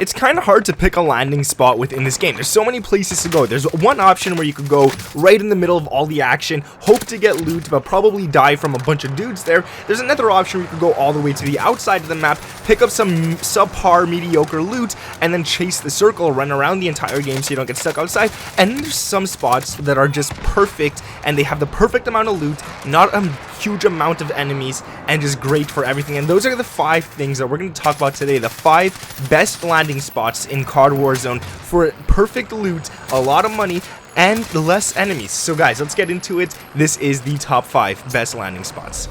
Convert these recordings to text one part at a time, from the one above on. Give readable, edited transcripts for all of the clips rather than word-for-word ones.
it's kind of hard to pick a landing spot within this game. There's so many places to go. There's one option where you could go right in the middle of all the action, hope to get loot, but probably die from a bunch of dudes there. There's another option where you could go all the way to the outside of the map, pick up some subpar, mediocre loot, and then chase the circle, run around the entire game so you don't get stuck outside. And then there's some spots that are just perfect, and they have the perfect amount of loot, not a huge amount of enemies, and just great for everything. And those are the 5 things that we're going to talk about today, the 5 best landing spots in COD Warzone for perfect loot, a lot of money, and less enemies. So guys, let's get into it. This is the top 5 best landing spots.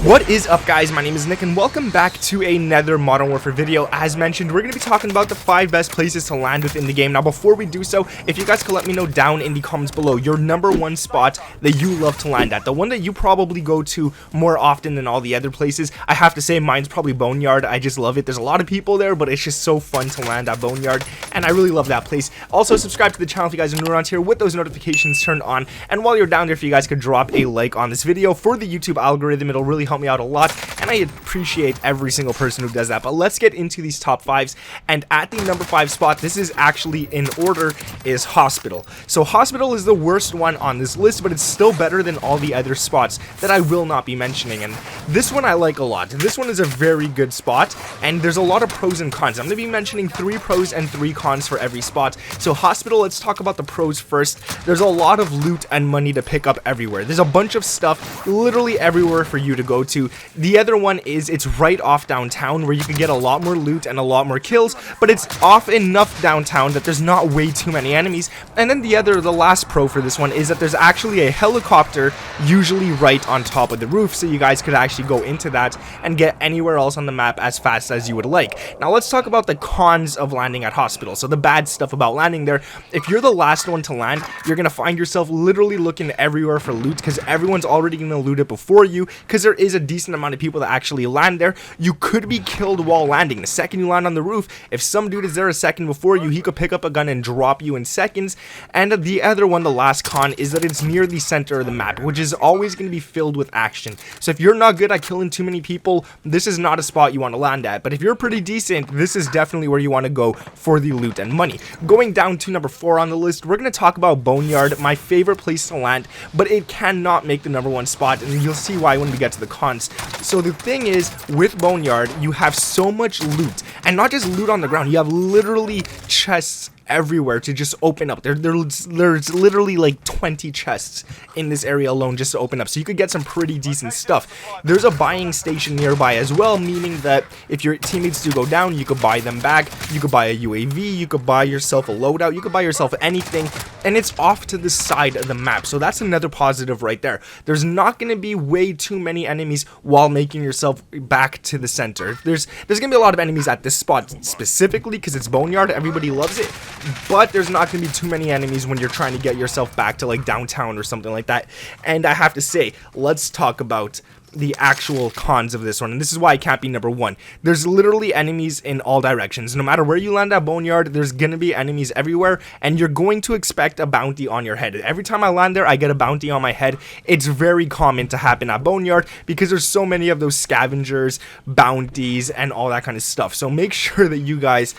What is up, guys? My name is Nick and welcome back to another Modern Warfare video. As mentioned, we're going to be talking about the 5 best places to land within the game. Now, before we do so, if you guys could let me know down in the comments below your #1 spot that you love to land at, the one that you probably go to more often than all the other places. I have to say mine's probably Boneyard. I just love it. There's a lot of people there, but it's just so fun to land at Boneyard, and I really love that place. Also, subscribe to the channel if you guys are new around here with those notifications turned on, and while you're down there, if you guys could drop a like on this video for the YouTube algorithm, it'll really help me out a lot, and I appreciate every single person who does that. But let's get into these top 5s, and at the number 5 spot, this is actually in order, is Hospital. So Hospital is the worst one on this list, but it's still better than all the other spots that I will not be mentioning, and this one I like a lot. This one is a very good spot, and there's a lot of pros and cons. I'm going to be mentioning 3 pros and 3 cons for every spot. So Hospital, let's talk about the pros first. There's a lot of loot and money to pick up everywhere. There's a bunch of stuff literally everywhere for you to go to. The other one is it's right off downtown, where you can get a lot more loot and a lot more kills, but it's off enough downtown that there's not way too many enemies. And then the last pro for this one is that there's actually a helicopter usually right on top of the roof, so you guys could actually go into that and get anywhere else on the map as fast as you would like. Now let's talk about the cons of landing at Hospital. So the bad stuff about landing there: if you're the last one to land, you're gonna find yourself literally looking everywhere for loot, because everyone's already gonna loot it before you, because there is a decent amount of people that actually land there. You could be killed while landing. The second you land on the roof, if some dude is there a second before you, he could pick up a gun and drop you in seconds. And the other one, the last con, is that it's near the center of the map, which is always going to be filled with action. So if you're not good at killing too many people, this is not a spot you want to land at. But if you're pretty decent, this is definitely where you want to go for the loot and money. Going down to number 4 on the list, we're going to talk about Boneyard, my favorite place to land, but it cannot make the #1 spot, and you'll see why when we get to the cons. So the thing is, with Boneyard, you have so much loot, and not just loot on the ground. You have literally chests everywhere to just open up. There's literally like 20 chests in this area alone just to open up, so you could get some pretty decent stuff. There's a buying station nearby as well, meaning that if your teammates do go down, you could buy them back. You could buy a UAV, you could buy yourself a loadout, you could buy yourself anything, and it's off to the side of the map, so that's another positive right there. There's not going to be way too many enemies while making yourself back to the center. There's going to be a lot of enemies at this spot specifically because it's Boneyard, everybody loves it, but there's not going to be too many enemies when you're trying to get yourself back to like downtown or something like that. And I have to say, let's talk about the actual cons of this one, and this is why it can't be #1. There's literally enemies in all directions. No matter where you land at Boneyard, there's gonna be enemies everywhere, and you're going to expect a bounty on your head. Every time I land there, I get a bounty on my head. It's very common to happen at Boneyard because there's so many of those scavengers, bounties, and all that kind of stuff. So make sure that you guys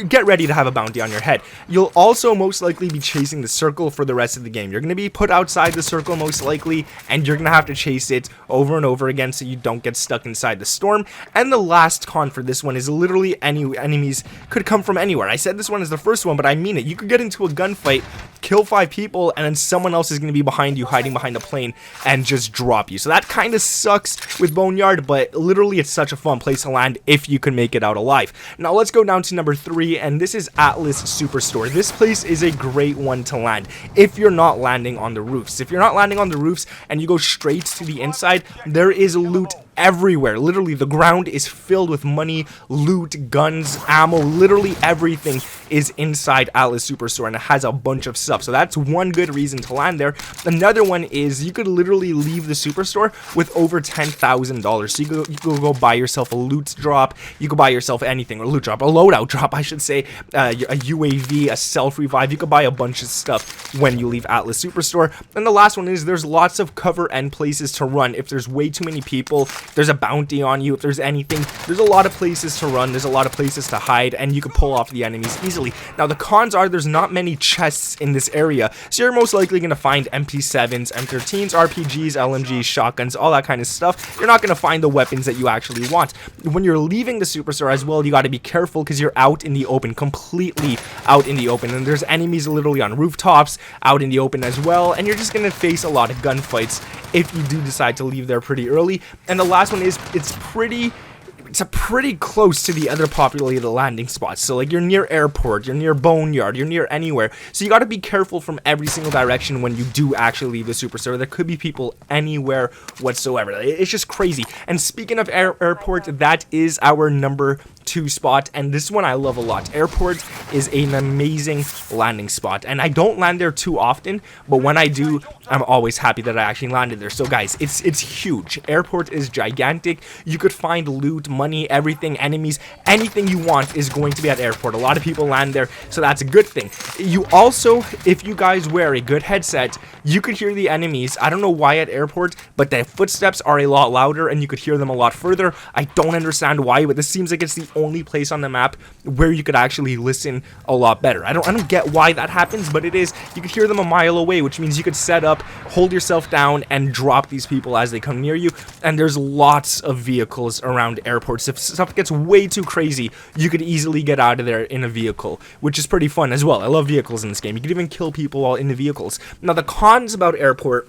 get ready to have a bounty on your head. You'll also most likely be chasing the circle for the rest of the game. You're gonna be put outside the circle most likely, and you're gonna have to chase it over and over again so you don't get stuck inside the storm. And the last con for this one is literally any enemies could come from anywhere. I said this one is the first one, but I mean it. You could get into a gunfight, kill 5 people, and then someone else is going to be behind you, hiding behind a plane, and just drop you. So that kind of sucks with Boneyard, but literally it's such a fun place to land if you can make it out alive. Now let's go down to number 3, and this is Atlas Superstore. This place is a great one to land if you're not landing on the roofs. If you're not landing on the roofs and you go straight to the inside, there is loot everywhere. Literally, the ground is filled with money, loot, guns, ammo. Literally everything is inside Atlas Superstore, and it has a bunch of stuff. So that's one good reason to land there. Another one is you could literally leave the Superstore with over $10,000. So you could go buy yourself a loot drop. You could buy yourself anything, a loot drop, a loadout drop, I should say, a UAV, a self-revive. You could buy a bunch of stuff when you leave Atlas Superstore. And the last one is there's lots of cover and places to run if there's way too many people there's a bounty on you, if there's anything, there's a lot of places to run, there's a lot of places to hide, and you can pull off the enemies easily. Now the cons are there's not many chests in this area, so you're most likely going to find MP7s, M13s, RPGs, LMGs, shotguns, all that kind of stuff. You're not going to find the weapons that you actually want. When you're leaving the Superstore as well, you got to be careful because you're out in the open, completely out in the open, and there's enemies literally on rooftops, out in the open as well, and you're just going to face a lot of gunfights if you do decide to leave there pretty early. And the last one is it's pretty close to the other populated landing spots. So like you're near airport, you're near Boneyard, you're near anywhere. So you got to be careful from every single direction when you do actually leave the Superstore. There could be people anywhere whatsoever. It's just crazy. And speaking of airport, that is our number 2 spot, and this one I love a lot. Airport is an amazing landing spot, and I don't land there too often, but when I do, I'm always happy that I actually landed there. So guys, it's huge. Airport is gigantic. You could find loot, money, everything, enemies, anything you want is going to be at airport. A lot of people land there, so that's a good thing. You also, if you guys wear a good headset, you could hear the enemies. I don't know why at airport, but their footsteps are a lot louder and you could hear them a lot further. I don't understand why, but this seems like it's the only place on the map where you could actually listen a lot better. I don't get why that happens, but it is. You could hear them a mile away, which means you could set up, hold yourself down, and drop these people as they come near you. And there's lots of vehicles around airports. If stuff gets way too crazy, you could easily get out of there in a vehicle, which is pretty fun as well. I love vehicles in this game. You could even kill people while in the vehicles. Now the cons about airport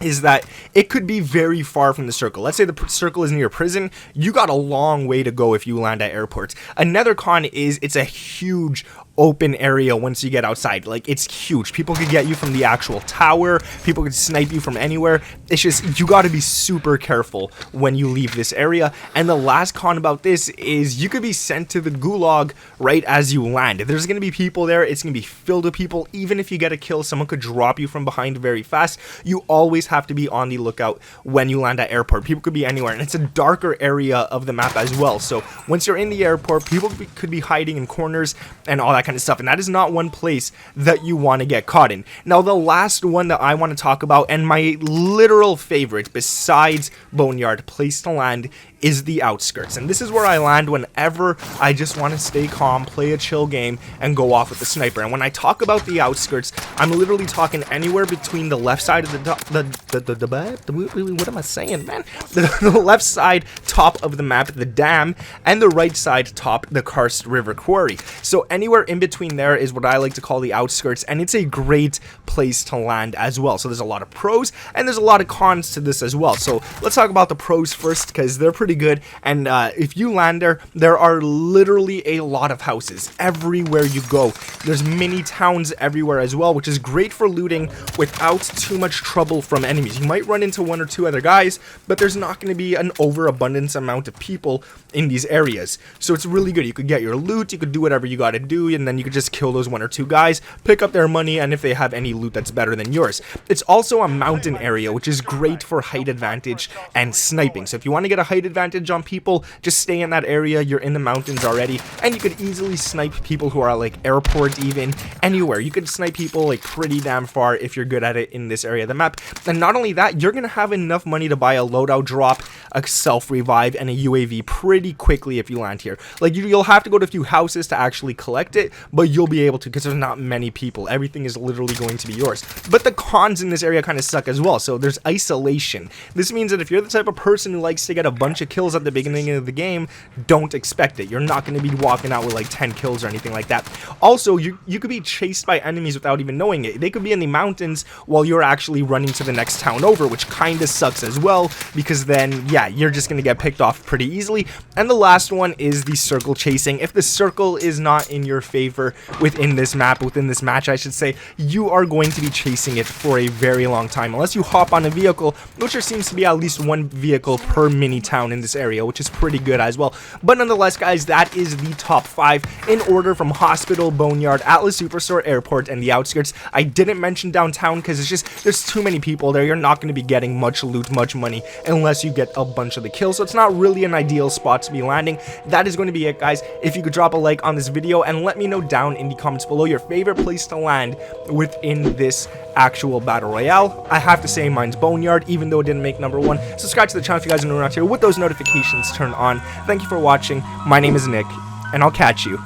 is that it could be very far from the circle. Let's say the circle is near prison. You got a long way to go if you land at airports. Another con is it's a huge open area once you get outside. Like, it's huge. People could get you from the actual tower. People could snipe you from anywhere. It's just, you got to be super careful when you leave this area. And the last con about this is you could be sent to the gulag right as you land. If there's going to be people there, it's going to be filled with people. Even if you get a kill, someone could drop you from behind very fast. You always have to be on the lookout when you land at airport. People could be anywhere, and it's a darker area of the map as well. So once you're in the airport, people could be hiding in corners and all that kind of stuff, and that is not one place that you want to get caught in. Now the last one that I want to talk about, and my literal favorite besides Boneyard place to land, is the outskirts. And this is where I land whenever I just want to stay calm, play a chill game, and go off with the sniper. And when I talk about the outskirts, I'm literally talking anywhere between the left side of what am I saying, man? The left side top of the map, the dam, and the right side top, the Karst River Quarry. So anywhere in between there is what I like to call the outskirts, and it's a great place to land as well. So there's a lot of pros and there's a lot of cons to this as well. So let's talk about the pros first, because they're pretty good. And if you land there, there are literally a lot of houses everywhere you go. There's mini towns everywhere as well, which is great for looting without too much trouble from enemies. You might run into one or two other guys, but there's not going to be an overabundance amount of people in these areas. So it's really good. You could get your loot, you could do whatever you got to do, and then you could just kill those one or two guys, pick up their money, and if they have any loot that's better than yours. It's also a mountain area, which is great for height advantage and sniping. So if you want to get a height advantage on people, just stay in that area. You're in the mountains already, and you could easily snipe people who are like airport, even anywhere. You could snipe people like pretty damn far if you're good at it in this area of the map. And not only that, you're gonna have enough money to buy a loadout drop, a self revive, and a UAV pretty quickly if you land here. Like, you'll have to go to a few houses to actually collect it, but you'll be able to because there's not many people. Everything is literally going to be yours. But the cons in this area kind of suck as well. So there's isolation. This means that if you're the type of person who likes to get a bunch of kills at the beginning of the game, don't expect it. You're not going to be walking out with like 10 kills or anything like that. Also, you could be chased by enemies without even knowing it. They could be in the mountains while you're actually running to the next town over, which kind of sucks as well, because then, yeah, you're just going to get picked off pretty easily. And the last one is the circle chasing. If the circle is not in your favor within this map, within this match, I should say, you are going to be chasing it for a very long time, unless you hop on a vehicle, which there seems to be at least one vehicle per mini town in this area, which is pretty good as well. But nonetheless, guys, that is the top 5 in order from Hospital, Boneyard, Atlas Superstore, Airport, and the outskirts. I didn't mention downtown because it's just, there's too many people there. You're not going to be getting much loot, much money, unless you get a bunch of the kills. So it's not really an ideal spot to be landing. That is going to be it, guys. If you could drop a like on this video and let me know know down in the comments below your favorite place to land within this actual battle royale. I have to say mine's Boneyard, even though it didn't make number 1. Subscribe to the channel if you guys are new around here with those notifications turned on. Thank you for watching. My name is Nick, and I'll catch you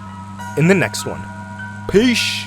in the next one. Peace.